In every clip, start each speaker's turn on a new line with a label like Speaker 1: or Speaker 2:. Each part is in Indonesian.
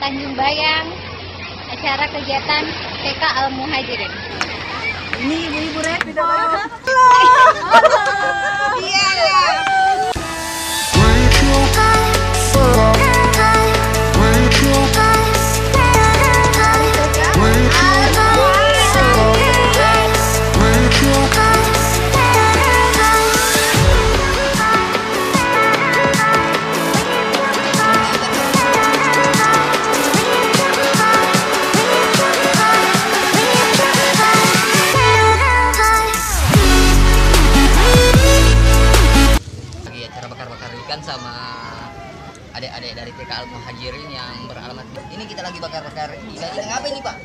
Speaker 1: Tanjung Bayang, acara kegiatan TK Al Muhajirin.
Speaker 2: Ini ibu-ibu Red tidak banyak. Iya.
Speaker 3: Sama adik-adik dari TK Al Muhajirin yang beralamat ini. Kita lagi bakar-bakar ini. Ini apa ini, Pak?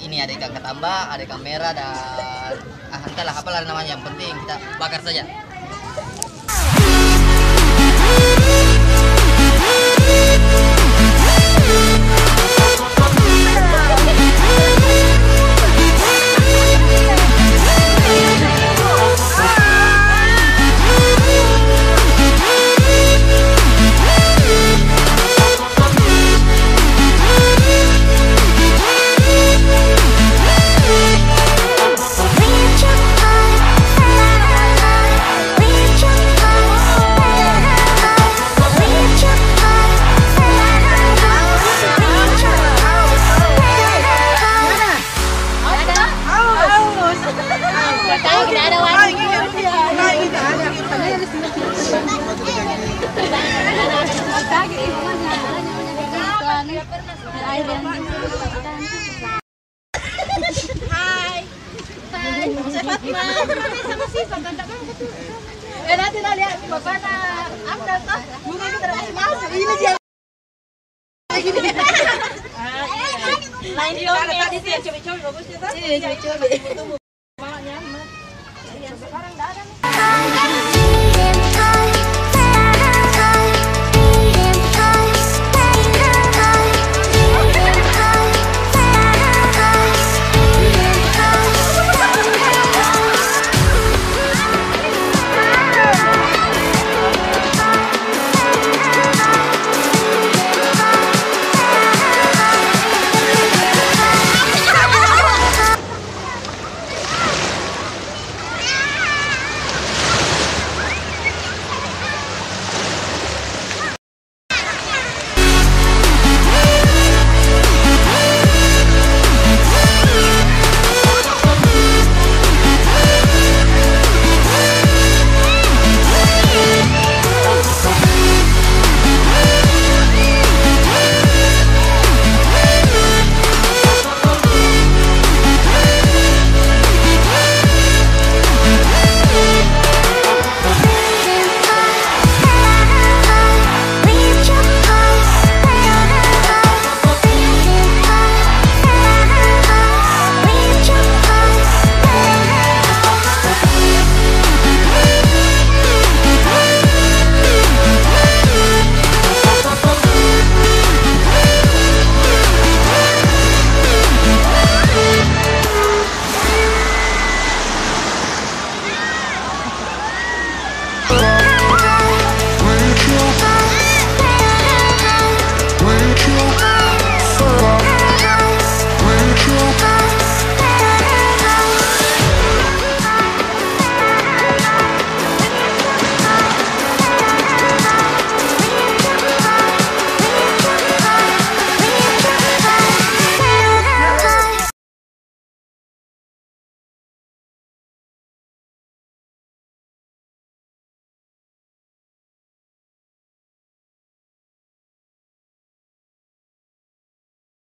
Speaker 3: Ini ada ikan ketambak, ada ikan merah, dan entahlah apalah namanya, yang penting kita bakar saja.
Speaker 2: Hai. Saya Fatma. Sama Siva kan tak mau tuh. Nanti lihat bapaknya apa tuh? Bunga kita masuk. Ini dia. Lain dong tadi sih yang cewek-cewek bagusnya tuh. Iya, cewek-cewek. Bawa nyaman. Yang sekarang enggak ada nih.